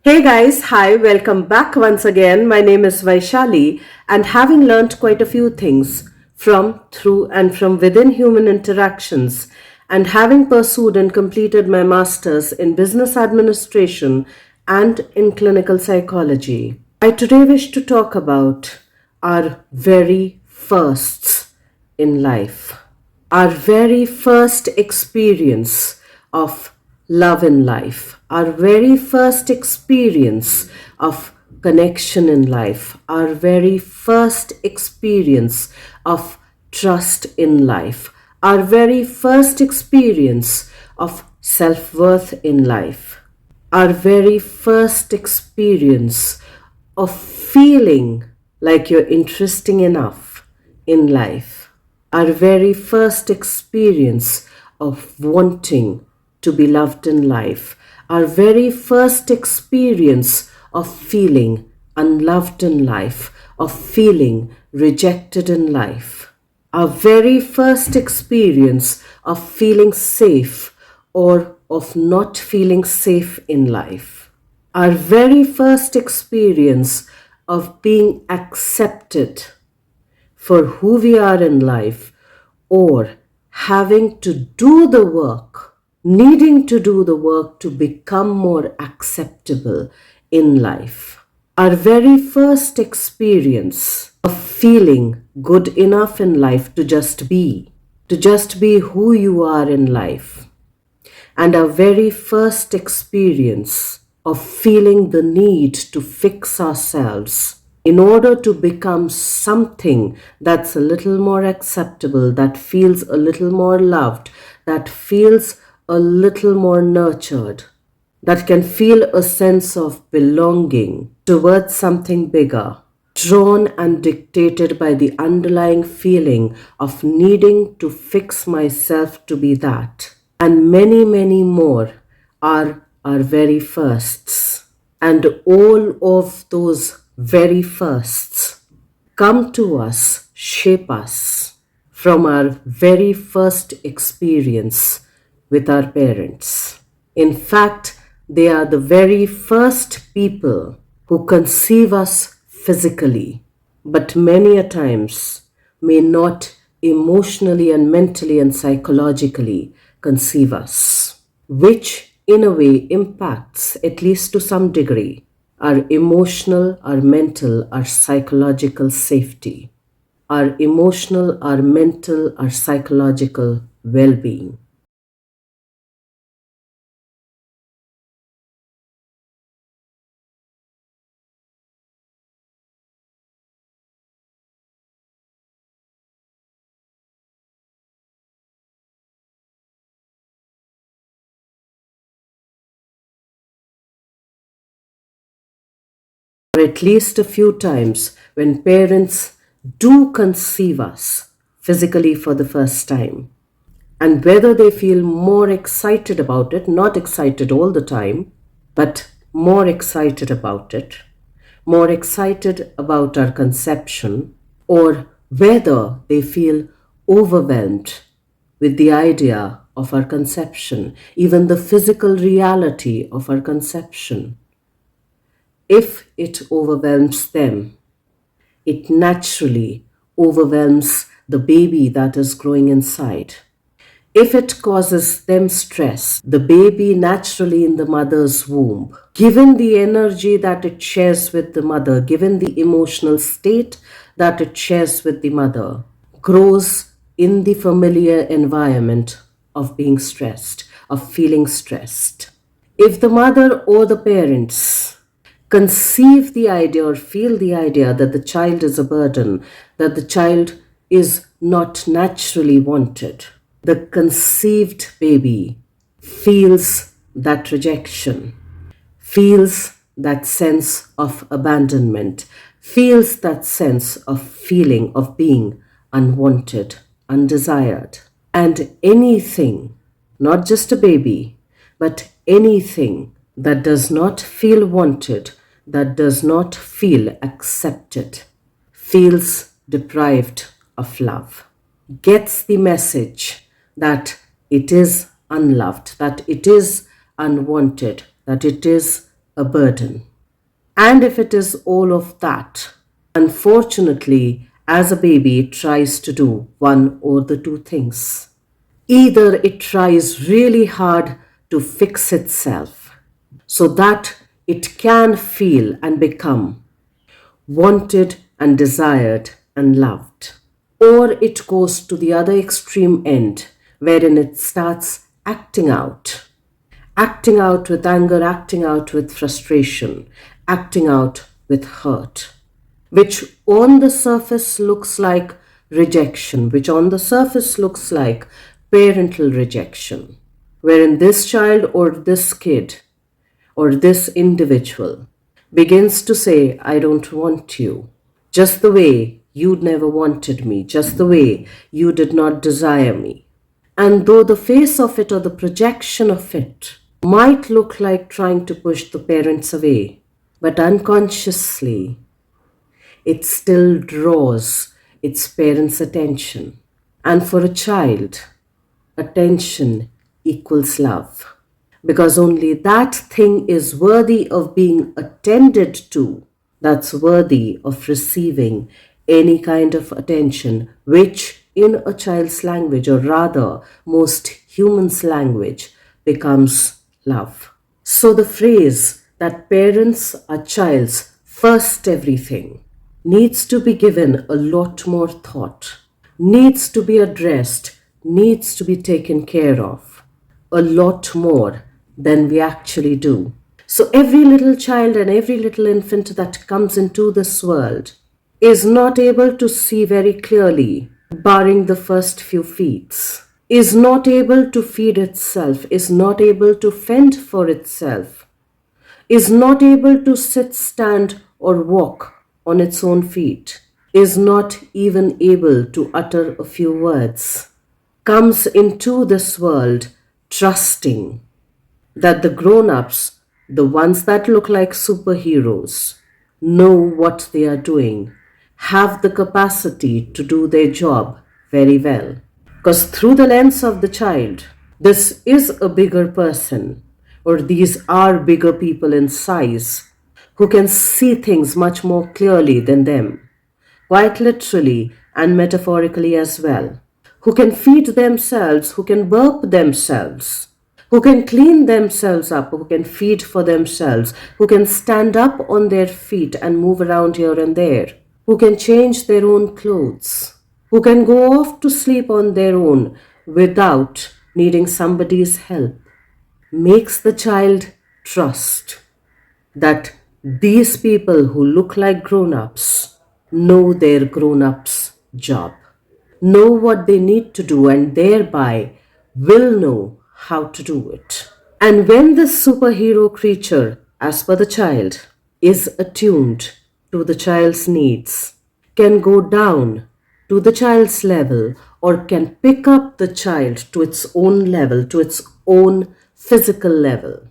Hey guys, hi, welcome back once again. My name is Vaishali, and having learned quite a few things from, through, and from within human interactions, and having pursued and completed my master's in business administration and in clinical psychology, I today wish to talk about our very firsts in life, our very first experience of love in life, our very first experience of connection in life, our very first experience of trust in life, our very first experience of self worth in life, our very first experience of feeling like you're interesting enough in life, our very first experience of wanting to be loved in life, our very first experience of feeling unloved in life, of feeling rejected in life, our very first experience of feeling safe or of not feeling safe in life, our very first experience of being accepted for who we are in life or having to do the work, needing to do the work to become more acceptable in life. Our very first experience of feeling good enough in life to just be who you are in life. And our very first experience of feeling the need to fix ourselves in order to become something that's a little more acceptable, that feels a little more loved, that feels a little more nurtured, that can feel a sense of belonging towards something bigger, drawn and dictated by the underlying feeling of needing to fix myself to be that. And many, many more are our very firsts. And all of those very firsts come to us, shape us from our very first experience with our parents. In fact, they are the very first people who conceive us physically, but many a times may not emotionally and mentally and psychologically conceive us, which in a way impacts, at least to some degree, our emotional, our mental, our psychological safety, our emotional, our mental, our psychological well being. Or at least a few times when parents do conceive us physically for the first time. And whether they feel more excited about it, not excited all the time, but more excited about it, more excited about our conception, or whether they feel overwhelmed with the idea of our conception, even the physical reality of our conception. If it overwhelms them, it naturally overwhelms the baby that is growing inside. If it causes them stress, the baby naturally in the mother's womb, given the energy that it shares with the mother, given the emotional state that it shares with the mother, grows in the familiar environment of being stressed, of feeling stressed. If the mother or the parents conceive the idea or feel the idea that the child is a burden, that the child is not naturally wanted, the conceived baby feels that rejection, feels that sense of abandonment, feels that sense of feeling of being unwanted, undesired. And anything, not just a baby, but anything that does not feel wanted, that does not feel accepted, feels deprived of love, gets the message that it is unloved, that it is unwanted, that it is a burden. And if it is all of that, unfortunately, as a baby, it tries to do one or the two things. Either it tries really hard to fix itself so that it can feel and become wanted and desired and loved. Or it goes to the other extreme end, wherein it starts acting out with anger, acting out with frustration, acting out with hurt, which on the surface looks like rejection, which on the surface looks like parental rejection, wherein this child or this kid or this individual begins to say, I don't want you, just the way you never wanted me, just the way you did not desire me. And though the face of it or the projection of it might look like trying to push the parents away, but unconsciously, it still draws its parents' attention. And for a child, attention equals love. Because only that thing is worthy of being attended to, that's worthy of receiving any kind of attention, which in a child's language, or rather most humans' language, becomes love. So the phrase that parents are child's first everything needs to be given a lot more thought, needs to be addressed, needs to be taken care of a lot more than we actually do. So every little child and every little infant that comes into this world is not able to see very clearly, barring the first few feet, is not able to feed itself, is not able to fend for itself, is not able to sit, stand, or walk on its own feet, is not even able to utter a few words, comes into this world trusting that the grown-ups, the ones that look like superheroes, know what they are doing, have the capacity to do their job very well. Because through the lens of the child, this is a bigger person, or these are bigger people in size, who can see things much more clearly than them, quite literally and metaphorically as well, who can feed themselves, who can burp themselves, who can clean themselves up, who can feed for themselves, who can stand up on their feet and move around here and there, who can change their own clothes, who can go off to sleep on their own without needing somebody's help, makes the child trust that these people who look like grown-ups know their grown-ups' job, know what they need to do, and thereby will know how to do it. And when this superhero creature, as per the child, is attuned to the child's needs, can go down to the child's level, or can pick up the child to its own level, to its own physical level,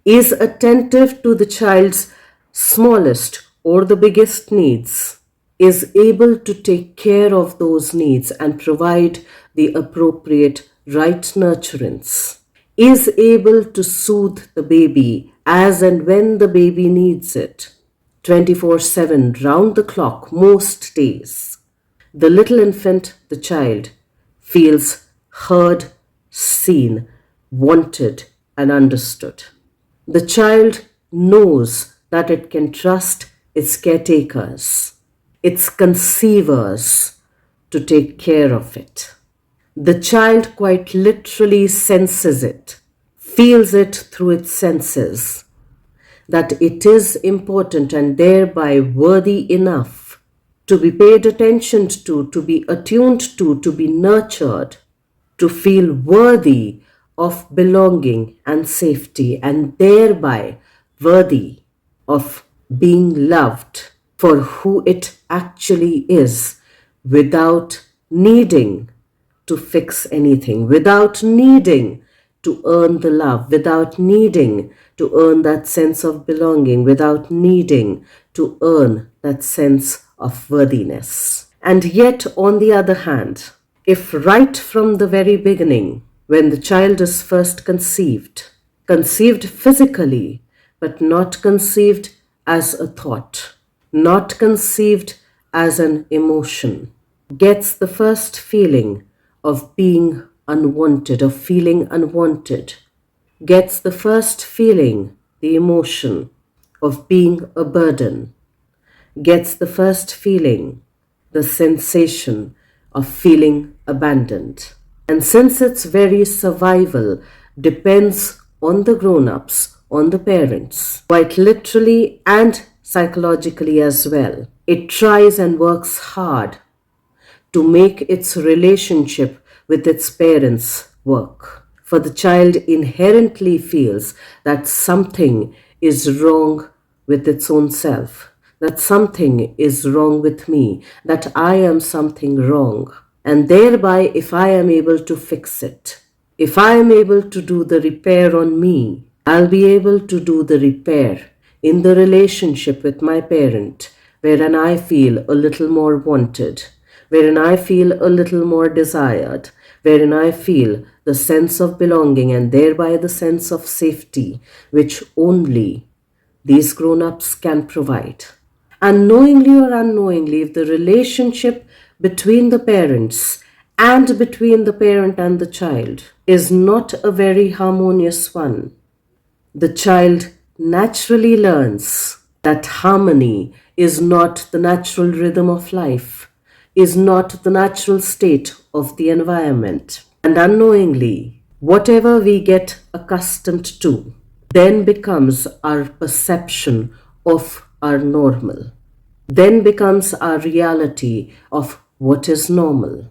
is attentive to the child's smallest or the biggest needs, is able to take care of those needs and provide the appropriate right nurturance, is able to soothe the baby as and when the baby needs it, 24/7, round the clock, most days. The little infant, the child, feels heard, seen, wanted, and understood. The child knows that it can trust its caretakers, its conceivers, to take care of it. The child quite literally senses it, feels it through its senses, that it is important and thereby worthy enough to be paid attention to be attuned to be nurtured, to feel worthy of belonging and safety, and thereby worthy of being loved for who it actually is, without needing to fix anything, without needing to earn the love, without needing to earn that sense of belonging, without needing to earn that sense of worthiness. And yet, on the other hand, if right from the very beginning, when the child is first conceived physically, but not conceived as a thought, not conceived as an emotion, gets the first feeling of being unwanted, of feeling unwanted, gets the first feeling, the emotion of being a burden, gets the first feeling, the sensation of feeling abandoned. And since its very survival depends on the grown ups, on the parents, quite literally and psychologically as well, it tries and works hard to make its relationship with its parents work. For the child inherently feels that something is wrong with its own self, that something is wrong with me, that I am something wrong. And thereby, if I am able to fix it, if I am able to do the repair on me, I'll be able to do the repair in the relationship with my parent, wherein I feel a little more wanted, wherein I feel a little more desired, wherein I feel the sense of belonging and thereby the sense of safety, which only these grown ups can provide. Unknowingly or unknowingly, if the relationship between the parents and between the parent and the child is not a very harmonious one, the child naturally learns that harmony is not the natural rhythm of life, is not the natural state of the environment. And unknowingly, whatever we get accustomed to then becomes our perception of our normal, then becomes our reality of what is normal.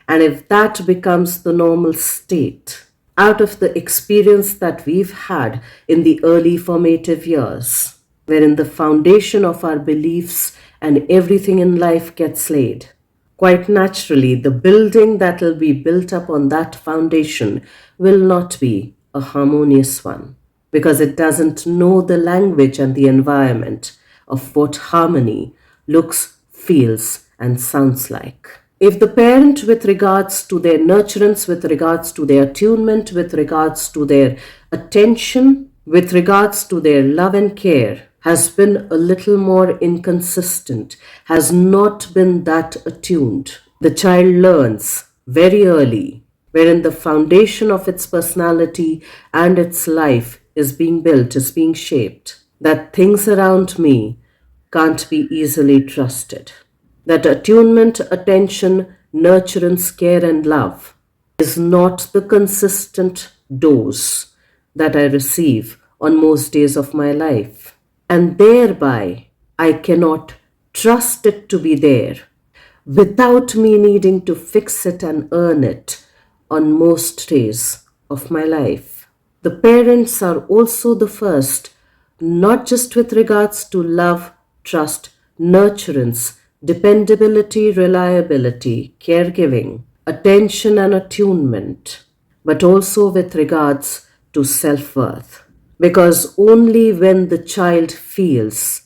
And if that becomes the normal state, out of the experience that we've had in the early formative years, wherein the foundation of our beliefs and everything in life gets laid, quite naturally, the building that will be built up on that foundation will not be a harmonious one because it doesn't know the language and the environment of what harmony looks, feels, and sounds like. If the parent, with regards to their nurturance, with regards to their attunement, with regards to their attention, with regards to their love and care, has been a little more inconsistent, has not been that attuned, the child learns very early, wherein the foundation of its personality and its life is being built, is being shaped, that things around me can't be easily trusted. That attunement, attention, nurturance, care, and love is not the consistent dose that I receive on most days of my life. And thereby, I cannot trust it to be there without me needing to fix it and earn it on most days of my life. The parents are also the first, not just with regards to love, trust, nurturance, dependability, reliability, caregiving, attention, and attunement, but also with regards to self worth. Because only when the child feels,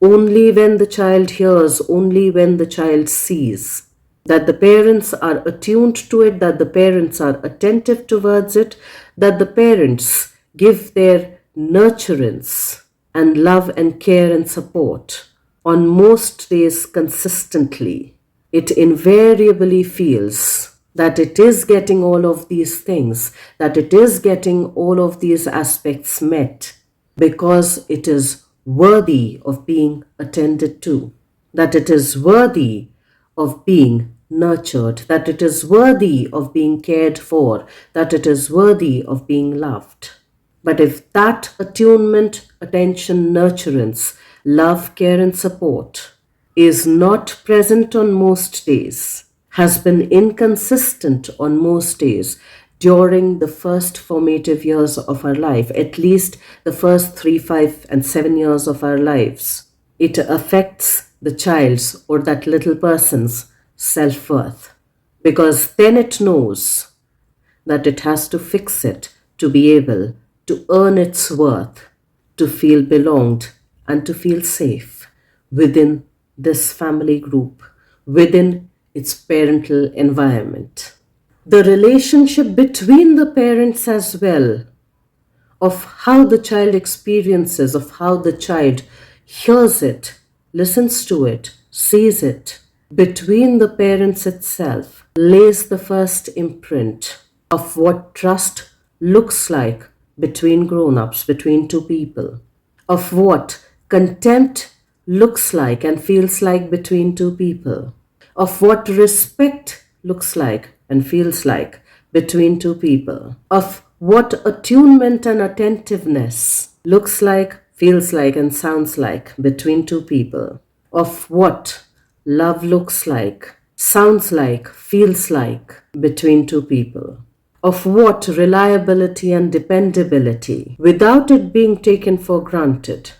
only when the child hears, only when the child sees that the parents are attuned to it, that the parents are attentive towards it, that the parents give their nurturance and love and care and support on most days consistently, it invariably feels that it is getting all of these things, that it is getting all of these aspects met because it is worthy of being attended to, that it is worthy of being nurtured, that it is worthy of being cared for, that it is worthy of being loved. But if that attunement, attention, nurturance, love, care, and support is not present on most days, has been inconsistent on most days during the first formative years of our life, at least the first 3, 5, and 7 years of our lives, it affects the child's or that little person's self-worth. Because then it knows that it has to fix it to be able to earn its worth, to feel belonged and to feel safe within this family group, within its parental environment. The relationship between the parents as well of how the child experiences, of how the child hears it, listens to it, sees it. Between the parents itself lays the first imprint of what trust looks like between grown-ups, between two people, of what contempt looks like and feels like between two people, of what respect looks like and feels like between two people, of what attunement and attentiveness looks like, feels like, and sounds like between two people, of what love looks like, sounds like, feels like between two people, of what reliability and dependability, without it being taken for granted,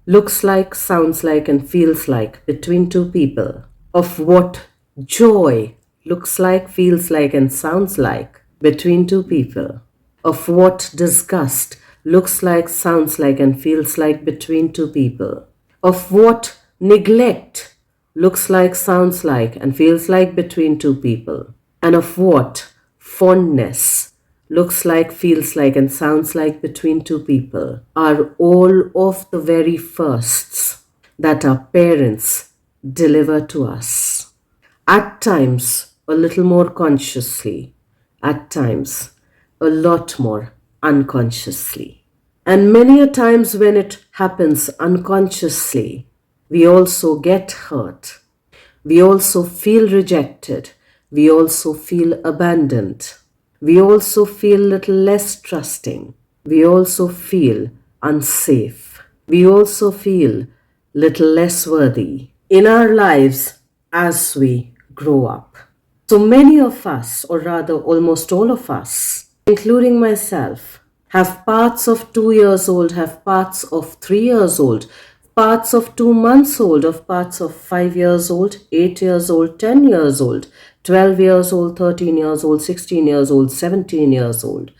looks like, sounds like, and feels like between two people, of what joy looks like, feels like, and sounds like between two people, of what disgust looks like, sounds like, and feels like between two people, of what neglect looks like, sounds like, and feels like between two people, and of what fondness looks like, feels like, and sounds like between two people, are all of the very firsts that our parents deliver to us. At times, a little more consciously, at times, a lot more unconsciously. And many a times when it happens unconsciously, we also get hurt. We also feel rejected. We also feel abandoned. We also feel little less trusting. We also feel unsafe. We also feel little less worthy in our lives as we grow up. So many of us, or rather almost all of us, including myself, have parts of 2 years old, have parts of 3 years old, parts of 2 months old, of parts of 5 years old, 8 years old, 10 years old, 12 years old, 13 years old, 16 years old, 17 years old,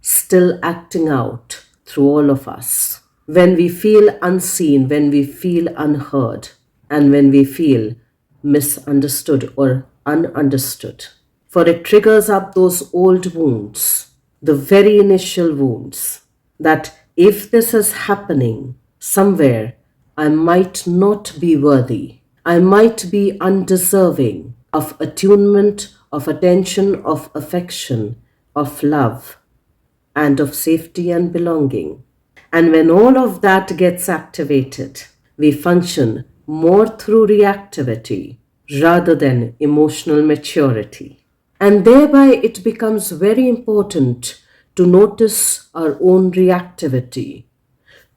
still acting out through all of us. When we feel unseen, when we feel unheard, and when we feel misunderstood or ununderstood. For it triggers up those old wounds, the very initial wounds, that if this is happening somewhere, I might not be worthy. I might be undeserving of attunement, of attention, of affection, of love, and of safety and belonging. And when all of that gets activated, we function more through reactivity rather than emotional maturity. And thereby it becomes very important to notice our own reactivity,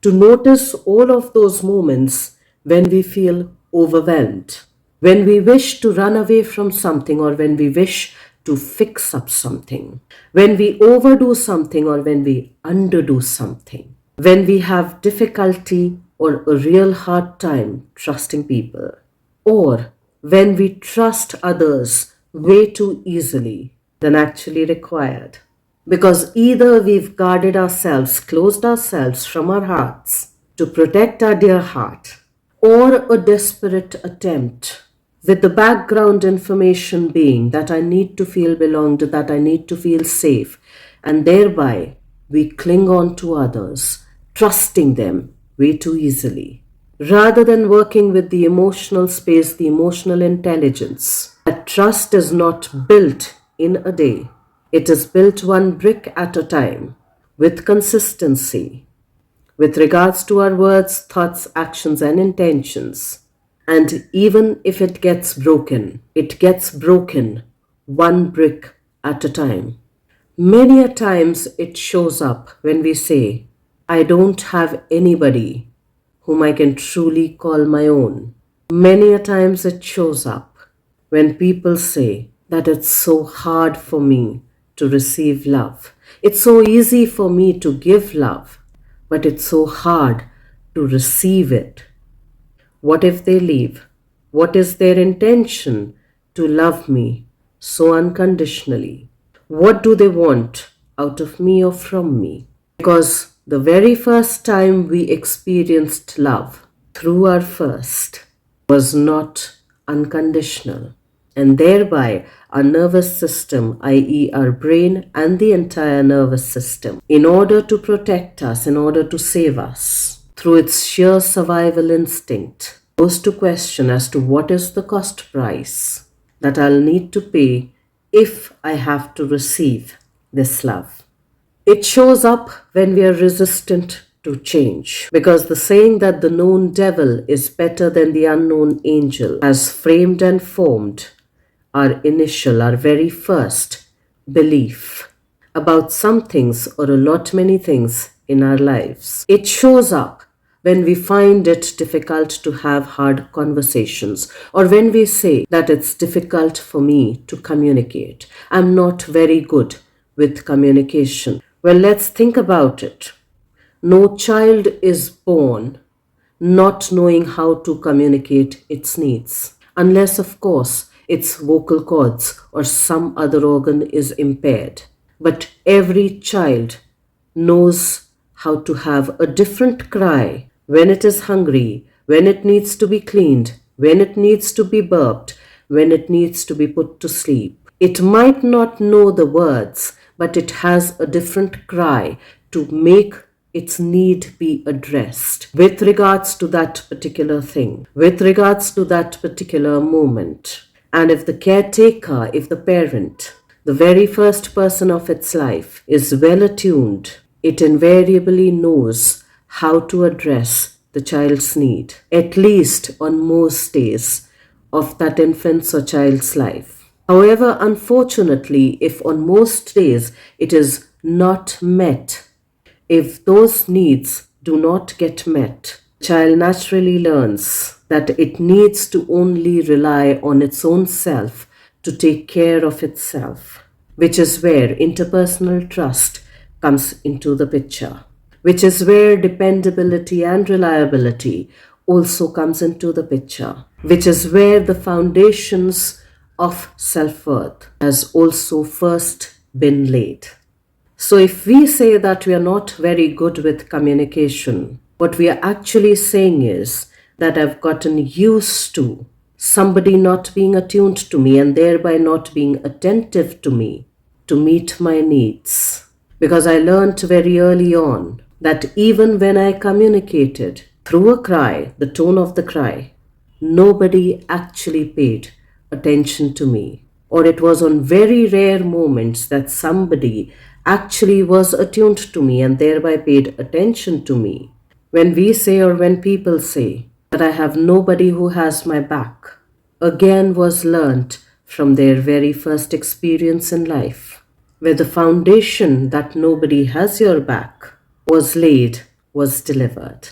to notice all of those moments when we feel overwhelmed, when we wish to run away from something, or when we wish to fix up something, when we overdo something or when we underdo something, when we have difficulty or a real hard time trusting people, or when we trust others way too easily than actually required. Because either we've guarded ourselves, closed ourselves from our hearts to protect our dear heart, or a desperate attempt with the background information being that I need to feel belonged, that I need to feel safe, and thereby we cling on to others, trusting them way too easily, rather than working with the emotional space, the emotional intelligence. That trust is not built in a day. It is built one brick at a time, with consistency, with regards to our words, thoughts, actions, and intentions. And even if it gets broken one brick at a time. Many a times it shows up when we say, I don't have anybody whom I can truly call my own. Many a times it shows up when people say that it's so hard for me to receive love. It's so easy for me to give love, but it's so hard to receive it. What if they leave? What is their intention to love me so unconditionally? What do they want out of me or from me? Because the very first time we experienced love through our first was not unconditional. And thereby our nervous system, i.e., our brain and the entire nervous system, in order to protect us, in order to save us, through its sheer survival instinct, goes to question as to what is the cost price that I'll need to pay if I have to receive this love. It shows up when we are resistant to change, because the saying that the known devil is better than the unknown angel has framed and formed our very first belief about some things or a lot many things in our lives. It shows up when we find it difficult to have hard conversations, or when we say that it's difficult for me to communicate. I'm not very good with communication. Well, let's think about it. No child is born not knowing how to communicate its needs, unless, of course, its vocal cords or some other organ is impaired. But every child knows how to have a different cry when it is hungry, when it needs to be cleaned, when it needs to be burped, when it needs to be put to sleep. It might not know the words, but it has a different cry to make its need be addressed with regards to that particular thing, with regards to that particular moment. And if the caretaker, if the parent, the very first person of its life, is well attuned, it invariably knows how to address the child's need, at least on most days of that infant's or child's life. However, unfortunately, if on most days it is not met, if those needs do not get met, the child naturally learns that it needs to only rely on its own self to take care of itself, which is where interpersonal trust comes into the picture, which is where dependability and reliability also comes into the picture, which is where the foundations of self-worth has also first been laid. So if we say that we are not very good with communication, what we are actually saying is that I've gotten used to somebody not being attuned to me and thereby not being attentive to me to meet my needs. Because I learned very early on that even when I communicated through a cry, the tone of the cry, nobody actually paid attention to me. Or it was on very rare moments that somebody actually was attuned to me and thereby paid attention to me. When we say, or when people say, that I have nobody who has my back, again was learnt from their very first experience in life, where the foundation that nobody has your back was laid, was delivered.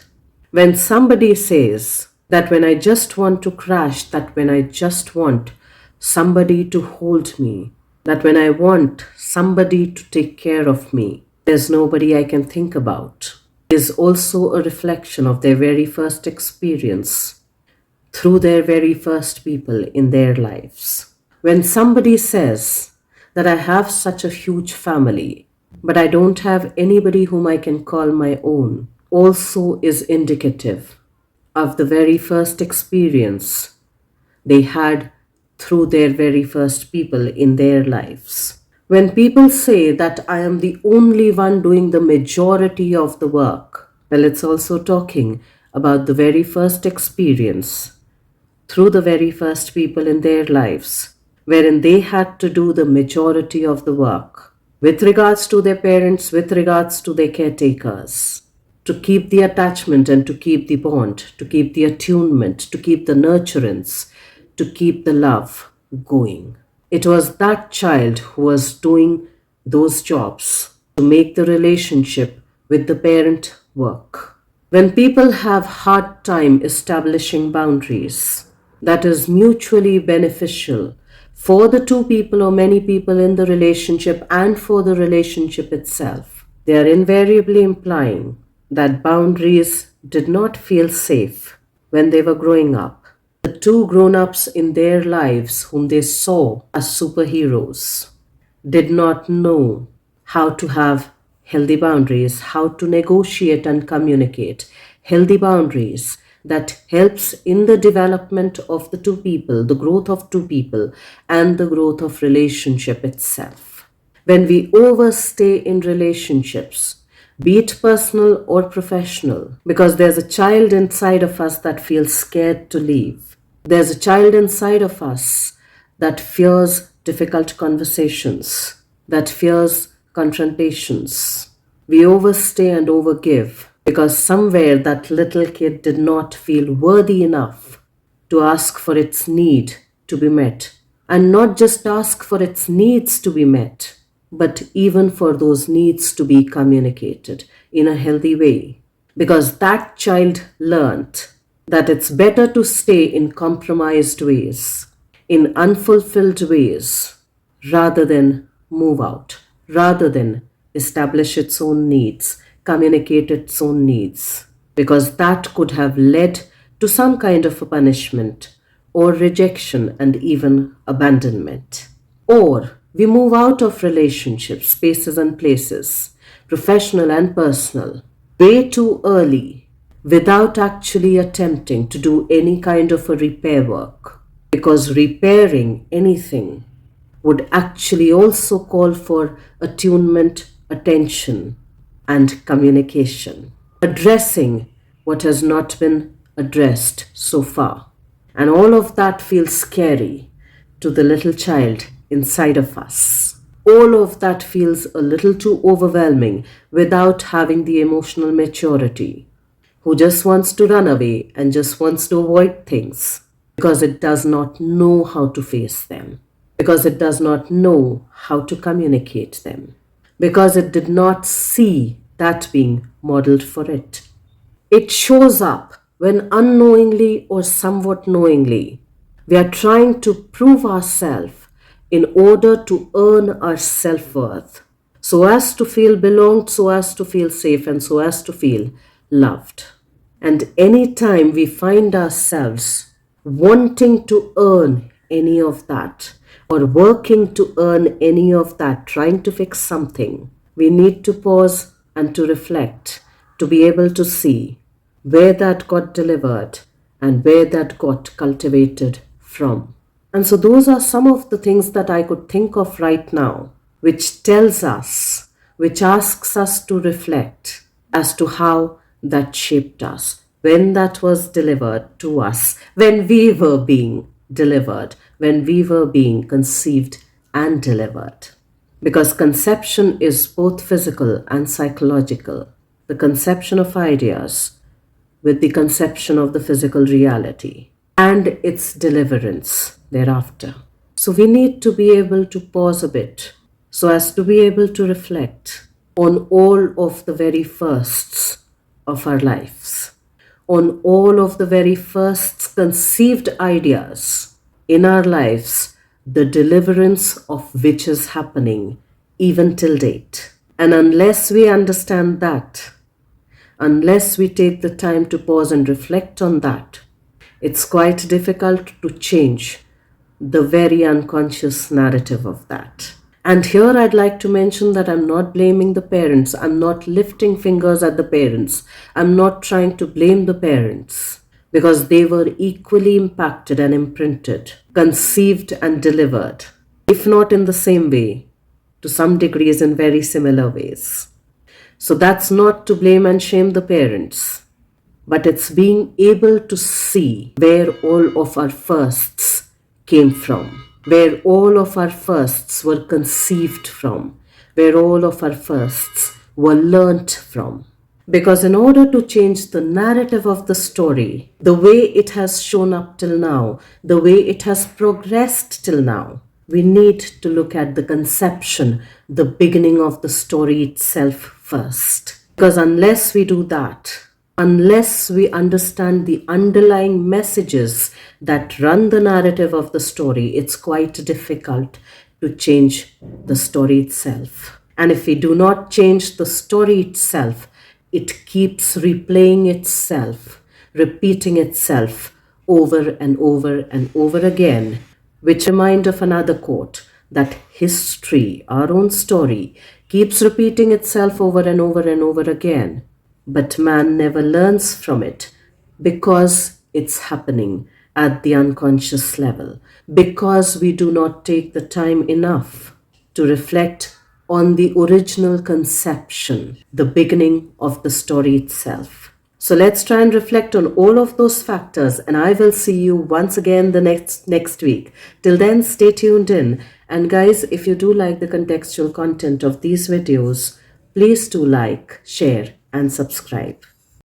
When somebody says that when I just want to crash, that when I just want somebody to hold me, that when I want somebody to take care of me, there's nobody I can think about, is also a reflection of their very first experience through their very first people in their lives. When somebody says that I have such a huge family, but I don't have anybody whom I can call my own, also is indicative of the very first experience they had through their very first people in their lives. When people say that I am the only one doing the majority of the work, well, it's also talking about the very first experience through the very first people in their lives, wherein they had to do the majority of the work with regards to their parents, with regards to their caretakers, to keep the attachment and to keep the bond, to keep the attunement, to keep the nurturance, to keep the love going. It was that child who was doing those jobs to make the relationship with the parent work. When people have hard time establishing boundaries that is mutually beneficial for the two people or many people in the relationship and for the relationship itself, they are invariably implying that boundaries did not feel safe when they were growing up. The two grown-ups in their lives whom they saw as superheroes did not know how to have healthy boundaries, how to negotiate and communicate healthy boundaries that helps in the development of the two people, the growth of two people, and the growth of relationship itself. When we overstay in relationships, be it personal or professional, because there's a child inside of us that feels scared to leave. There's a child inside of us that fears difficult conversations, that fears confrontations. We overstay and overgive because somewhere that little kid did not feel worthy enough to ask for its need to be met. And not just ask for its needs to be met, but even for those needs to be communicated in a healthy way. Because that child learnt that it's better to stay in compromised ways, in unfulfilled ways, rather than move out, rather than establish its own needs, communicate its own needs, because that could have led to some kind of a punishment or rejection and even abandonment. Or we move out of relationships, spaces and places, professional and personal, way too early without actually attempting to do any kind of a repair work. Because repairing anything would actually also call for attunement, attention, and communication. Addressing what has not been addressed so far. And all of that feels scary to the little child inside of us. All of that feels a little too overwhelming without having the emotional maturity, who just wants to run away and just wants to avoid things because it does not know how to face them, because it does not know how to communicate them, because it did not see that being modeled for it. It shows up when unknowingly or somewhat knowingly we are trying to prove ourselves in order to earn our self-worth, so as to feel belonged, so as to feel safe, and so as to feel loved. And any time we find ourselves wanting to earn any of that, or working to earn any of that, trying to fix something, we need to pause and to reflect, to be able to see where that got delivered and where that got cultivated from. And so those are some of the things that I could think of right now, which tells us, which asks us to reflect as to how that shaped us, when that was delivered to us, when we were being delivered, when we were being conceived and delivered. Because conception is both physical and psychological. The conception of ideas with the conception of the physical reality and its deliverance thereafter. So we need to be able to pause a bit so as to be able to reflect on all of the very firsts of our lives, on all of the very first conceived ideas in our lives, the deliverance of which is happening even till date. And unless we understand that, unless we take the time to pause and reflect on that, it's quite difficult to change the very unconscious narrative of that. And here I'd like to mention that I'm not blaming the parents. I'm not lifting fingers at the parents. I'm not trying to blame the parents, because they were equally impacted and imprinted, conceived and delivered, if not in the same way, to some degrees in very similar ways. So that's not to blame and shame the parents, but it's being able to see where all of our firsts came from, where all of our firsts were conceived from, where all of our firsts were learnt from. Because in order to change the narrative of the story, the way it has shown up till now, the way it has progressed till now, we need to look at the conception, the beginning of the story itself first. Because unless we do that, unless we understand the underlying messages that run the narrative of the story, it's quite difficult to change the story itself. And if we do not change the story itself, it keeps replaying itself, repeating itself over and over and over again, which remind of another quote, that history, our own story, keeps repeating itself over and over and over again, but man never learns from it, because it's happening at the unconscious level, because we do not take the time enough to reflect on the original conception, the beginning of the story itself. So let's try and reflect on all of those factors, and I will see you once again the next week. Till then, stay tuned in. And guys, if you do like the contextual content of these videos, please do like, share, and subscribe.